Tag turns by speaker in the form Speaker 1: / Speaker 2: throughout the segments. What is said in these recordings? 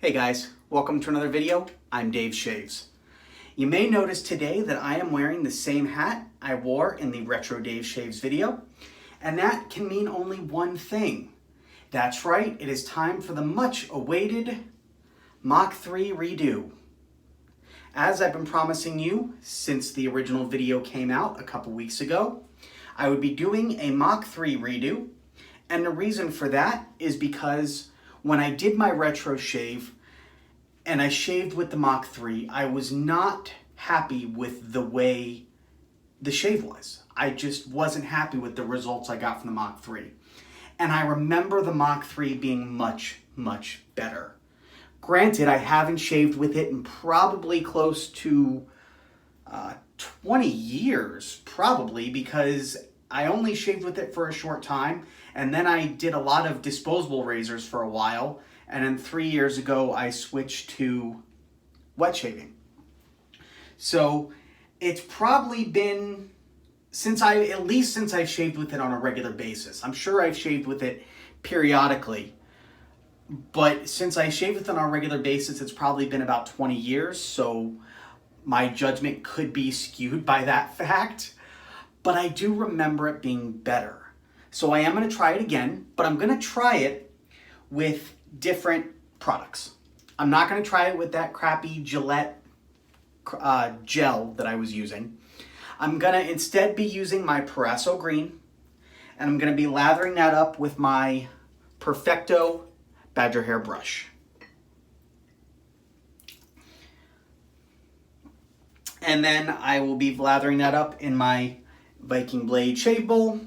Speaker 1: Hey guys, welcome to another video. I'm Dave Shaves. You may notice today that I am wearing the same hat I wore in the Retro Dave Shaves video, and that can mean only one thing. That's right, it is time for the much awaited Mach 3 redo. As I've been promising you since the original video came out a couple weeks ago, I would be doing a Mach 3 redo, and the reason for that is because when I did my retro shave and I shaved with the Mach 3, I was not happy with the way the shave was. I just wasn't happy with the results I got from the Mach 3. And I remember the Mach 3 being much, much better. Granted, I haven't shaved with it in probably close to 20 years, probably, because I only shaved with it for a short time, and then I did a lot of disposable razors for a while, and then 3 years ago I switched to wet shaving. So it's probably been at least since I've shaved with it on a regular basis. I'm sure I've shaved with it periodically, but since I shave with it on a regular basis, it's probably been about 20 years, so my judgment could be skewed by that fact. But I do remember it being better. So I am going to try it again, but I'm going to try it with different products. I'm not going to try it with that crappy Gillette gel that I was using. I'm going to instead be using my Proraso green, and I'm going to be lathering that up with my Perfecto badger hair brush. And then I will be lathering that up in my Viking blade shave bowl,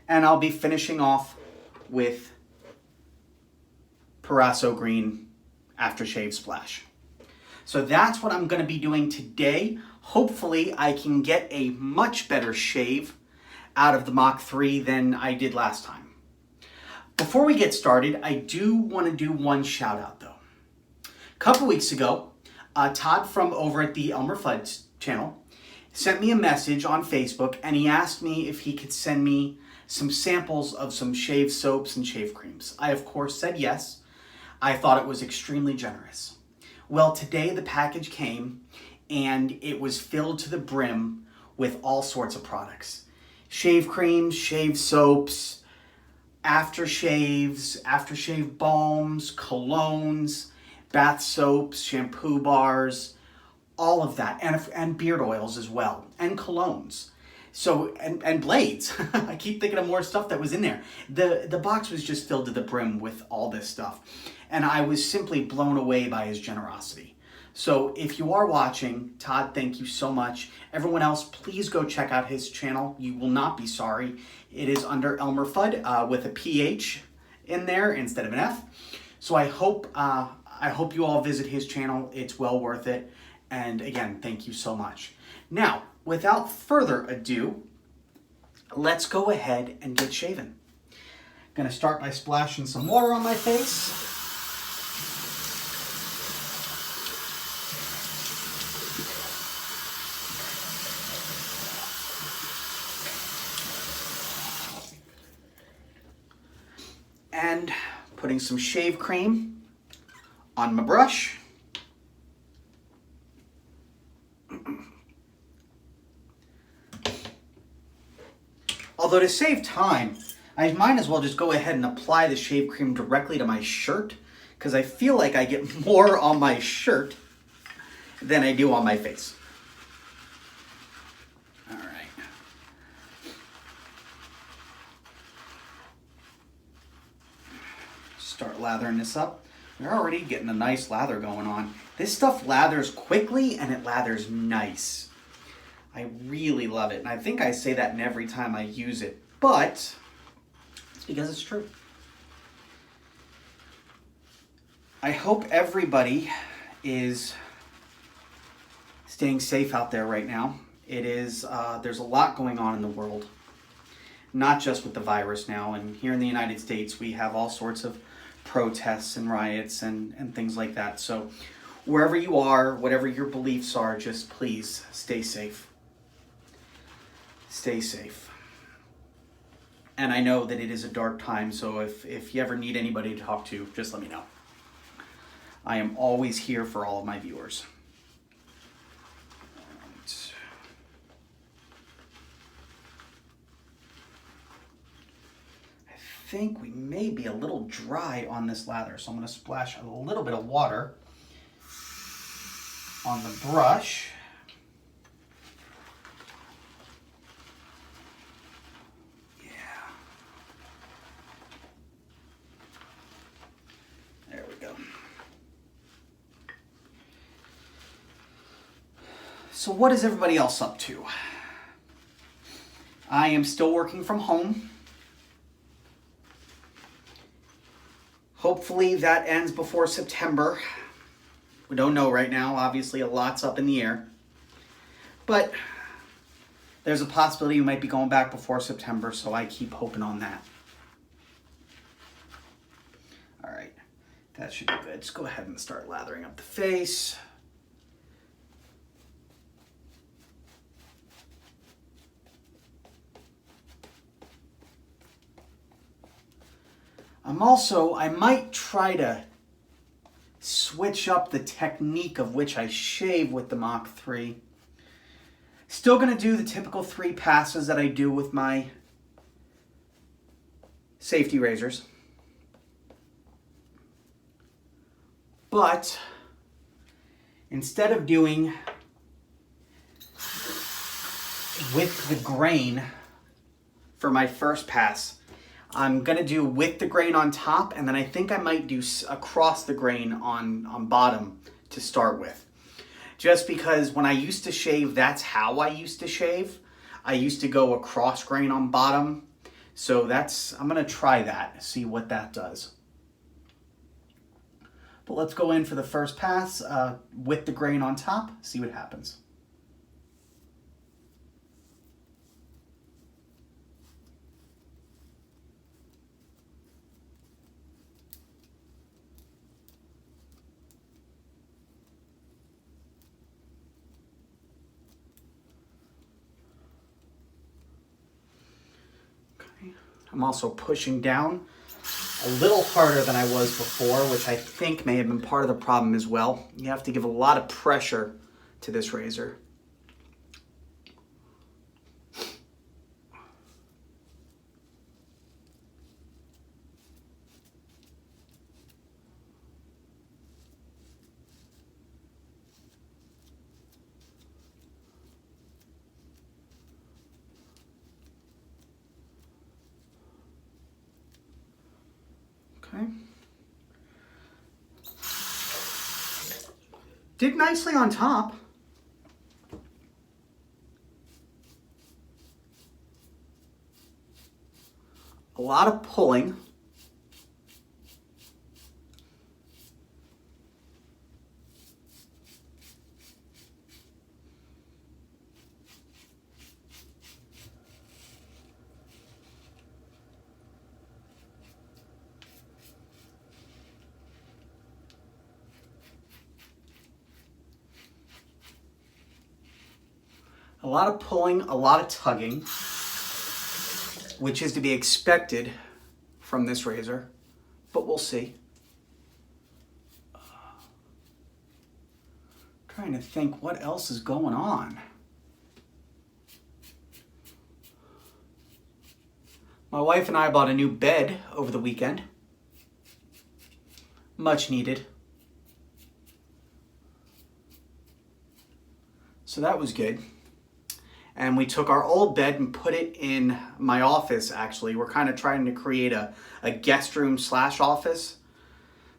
Speaker 1: and I'll be finishing off with Proraso green aftershave splash. So that's what I'm going to be doing today. Hopefully I can get a much better shave out of the Mach 3 than I did last time. Before we get started, I do want to do one shout out though. A couple weeks ago, Todd from over at the Elmer Fudd channel sent me a message on Facebook, and he asked me if he could send me some samples of some shave soaps and shave creams. I, of course, said yes. I thought it was extremely generous. Well, today the package came, and it was filled to the brim with all sorts of products. Shave creams, shave soaps, aftershaves, aftershave balms, colognes, bath soaps, shampoo bars, all of that, and beard oils as well, and colognes. So, and blades. I keep thinking of more stuff that was in there. The box was just filled to the brim with all this stuff, and I was simply blown away by his generosity. So if you are watching, Todd, thank you so much. Everyone else, please go check out his channel. You will not be sorry. It is under Elmer Fudd with a PH in there instead of an F. So I hope you all visit his channel. It's well worth it. And again, thank you so much. Now, without further ado, let's go ahead and get shaving. I'm gonna start by splashing some water on my face. And putting some shave cream on my brush. Although to save time, I might as well just go ahead and apply the shave cream directly to my shirt, because I feel like I get more on my shirt than I do on my face. All right. Start lathering this up. We're already getting a nice lather going on. This stuff lathers quickly and it lathers nice. I really love it, and I think I say that in every time I use it, but it's because it's true. I hope everybody is staying safe out there right now. It is, there's a lot going on in the world, not just with the virus now, and here in the United States we have all sorts of protests and riots and things like that. So wherever you are, whatever your beliefs are, just please stay safe. Stay safe. And I know that it is a dark time, so if you ever need anybody to talk to, just let me know. I am always here for all of my viewers. I think we may be a little dry on this lather, so I'm going to splash a little bit of water on the brush. Yeah. There we go. So what is everybody else up to? I am still working from home. Hopefully that ends before September. We don't know right now. Obviously, a lot's up in the air. But there's a possibility we might be going back before September, so I keep hoping on that. All right, that should be good. Let's go ahead and start lathering up the face. I might try to switch up the technique of which I shave with the Mach 3. Still going to do the typical 3 passes that I do with my safety razors. But instead of doing with the grain for my first pass, I'm going to do with the grain on top, and then I think I might do across the grain on bottom to start with. Just because when I used to shave, that's how I used to shave. I used to go across grain on bottom. So I'm going to try that, see what that does. But let's go in for the first pass with the grain on top, see what happens. I'm also pushing down a little harder than I was before, which I think may have been part of the problem as well. You have to give a lot of pressure to this razor. Okay. Did nicely on top. A lot of pulling. A lot of pulling, a lot of tugging, which is to be expected from this razor, but we'll see. Trying to think what else is going on. My wife and I bought a new bed over the weekend. Much needed. So that was good. And we took our old bed and put it in my office, actually. We're kind of trying to create a guest room / office.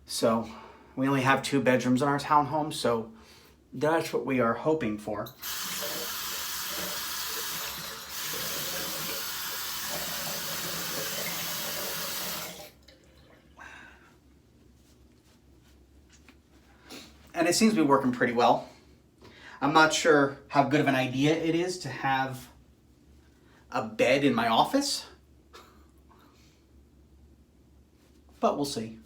Speaker 1: So we only have 2 bedrooms in our townhome, so that's what we are hoping for. And it seems to be working pretty well. I'm not sure how good of an idea it is to have a bed in my office, but we'll see.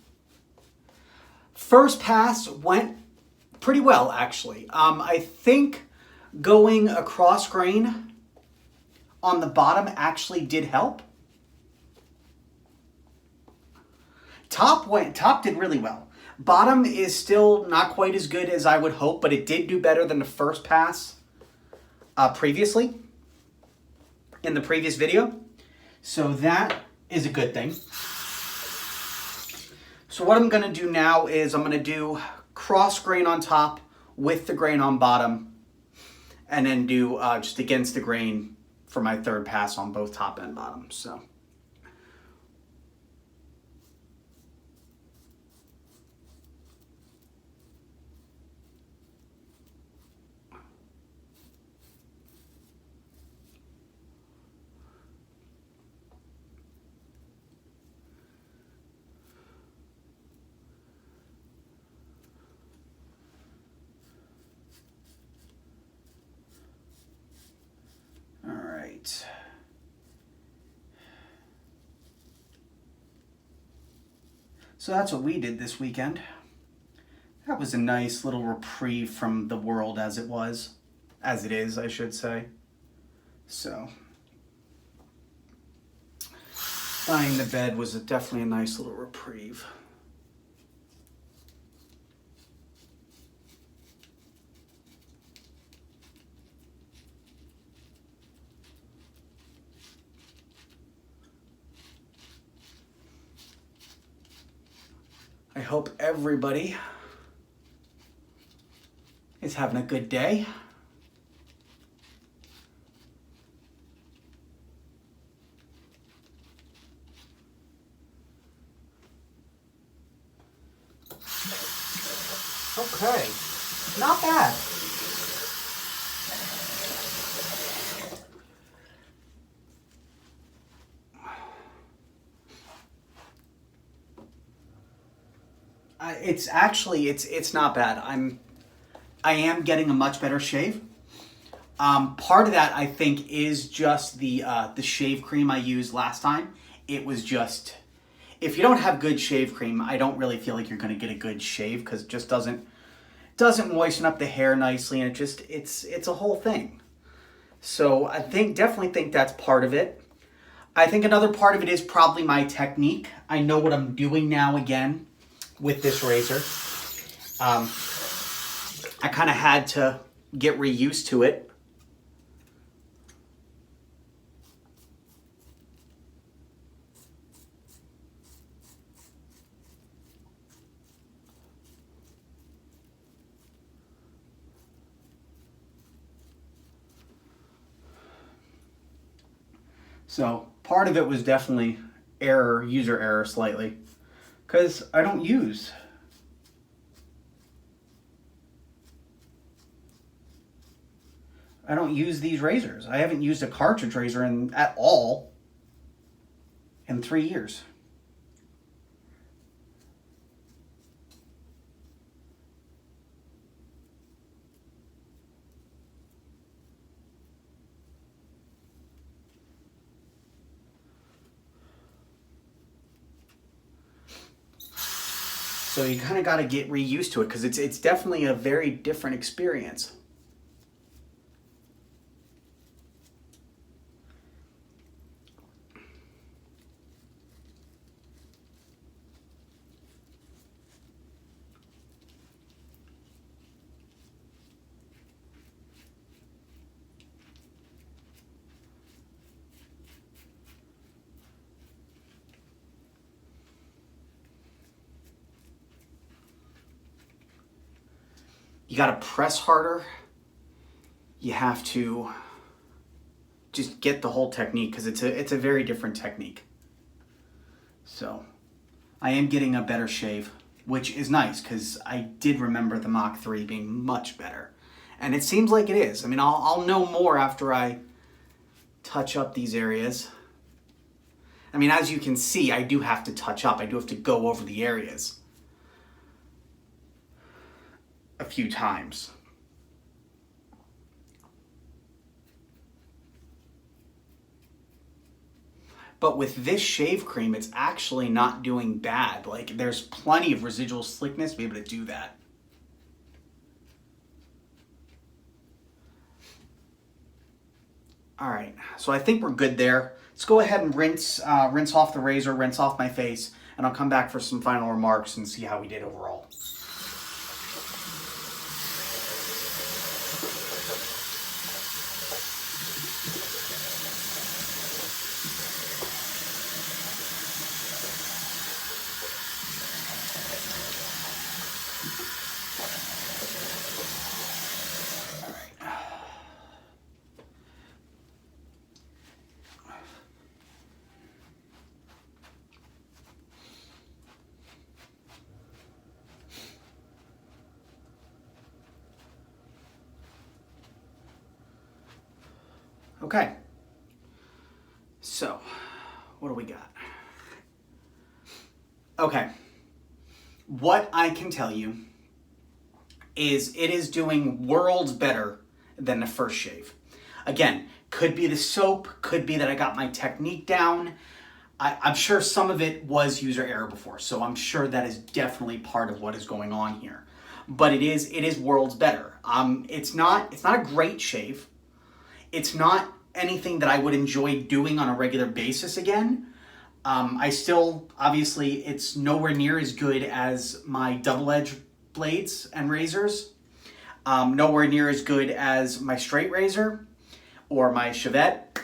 Speaker 1: First pass went pretty well, actually. I think going across grain on the bottom actually did help. Top did really well. Bottom is still not quite as good as I would hope, but it did do better than the first pass previously in the previous video. So that is a good thing. So what I'm going to do now is I'm going to do cross grain on top with the grain on bottom, and then do just against the grain for my third pass on both top and bottom. So. So that's what we did this weekend. That was a nice little reprieve from the world as it is, I should say. So, lying in bed was definitely a nice little reprieve. I hope everybody is having a good day. Okay, not bad. It's not bad. I am getting a much better shave. Part of that I think is just the shave cream I used last time. It was just, if you don't have good shave cream, I don't really feel like you're going to get a good shave, because it just doesn't moisten up the hair nicely, and it's a whole thing. So I definitely think that's part of it. I think another part of it is probably my technique. I know what I'm doing now again with this razor. I kind of had to get reused to it. So part of it was definitely user error slightly, because I don't use these razors. I haven't used a cartridge razor at all in 3 years. So you kind of got to get reused to it, because it's definitely a very different experience. You got to press harder. You have to just get the whole technique, because it's a very different technique. So I am getting a better shave, which is nice, because I did remember the Mach 3 being much better. And it seems like it is. I mean, I'll know more after I touch up these areas. I mean, as you can see, I do have to touch up. I do have to go over the areas a few times. But with this shave cream, it's actually not doing bad. Like, there's plenty of residual slickness to be able to do that. All right, so I think we're good there. Let's go ahead and rinse off the razor, rinse off my face, and and I'll come back for some final remarks and see how we did overall. Okay, so what do we got? Okay, what I can tell you is it is doing worlds better than the first shave. Again, could be the soap, could be that I got my technique down. I'm sure some of it was user error before, so I'm sure that is definitely part of what is going on here. But it is worlds better. It's not a great shave. It's not anything that I would enjoy doing on a regular basis again. I still, obviously, it's nowhere near as good as my double-edge blades and razors. Nowhere near as good as my straight razor or my Gillette.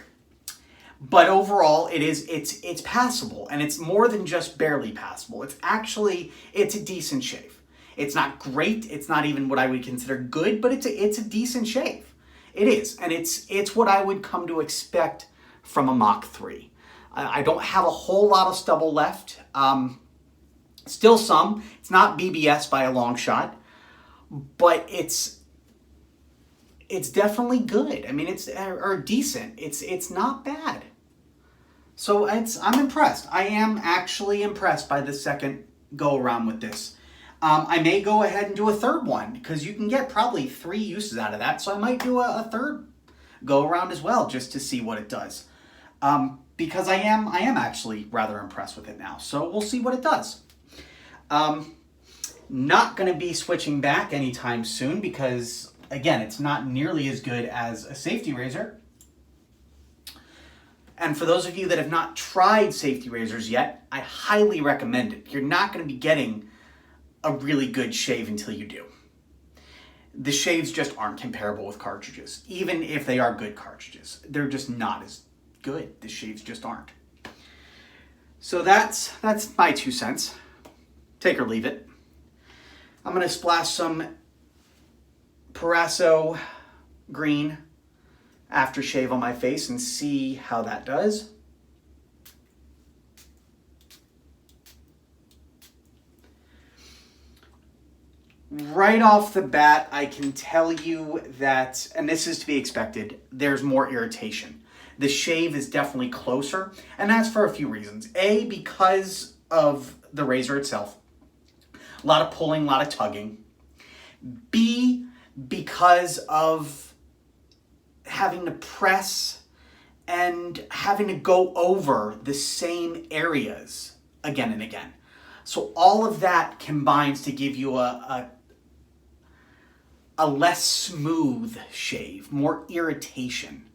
Speaker 1: But overall, it's passable, and it's more than just barely passable. It's a decent shave. It's not great. It's not even what I would consider good, but it's a decent shave. It is, and it's what I would come to expect from a Mach 3. I don't have a whole lot of stubble left. Still some. It's not BBS by a long shot, but it's definitely good. I mean, it's decent. It's not bad. So I'm impressed. I am actually impressed by the second go around with this. I may go ahead and do a third one because you can get probably 3 uses out of that. So I might do a third go around as well just to see what it does. Because I am actually rather impressed with it now. So we'll see what it does. Not going to be switching back anytime soon because, again, it's not nearly as good as a safety razor. And for those of you that have not tried safety razors yet, I highly recommend it. You're not going to be getting a really good shave until you do. The shaves just aren't comparable with cartridges. Even if they are good cartridges, they're just not as good. The shaves just aren't. So that's my 2 cents. Take or leave it. I'm going to splash some Proraso green aftershave on my face and see how that does. Right off the bat, I can tell you that, and this is to be expected, there's more irritation. The shave is definitely closer, and that's for a few reasons. A, because of the razor itself. A lot of pulling, a lot of tugging. B, because of having to press and having to go over the same areas again and again. So all of that combines to give you a less smooth shave, more irritation.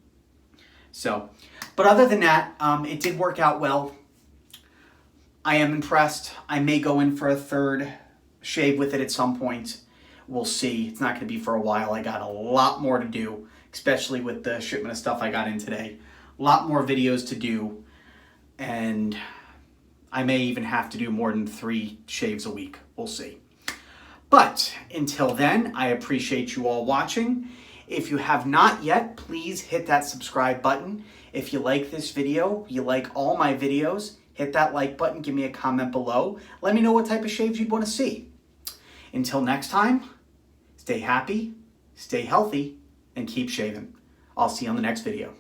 Speaker 1: So, but other than that, it did work out well. I am impressed. I may go in for a third shave with it at some point. We'll see. It's not going to be for a while. I got a lot more to do, especially with the shipment of stuff I got in today. A lot more videos to do, and I may even have to do more than 3 shaves a week. We'll see. But until then, I appreciate you all watching. If you have not yet, please hit that subscribe button. If you like this video, you like all my videos, hit that like button, give me a comment below. Let me know what type of shaves you'd want to see. Until next time, stay happy, stay healthy, and keep shaving. I'll see you on the next video.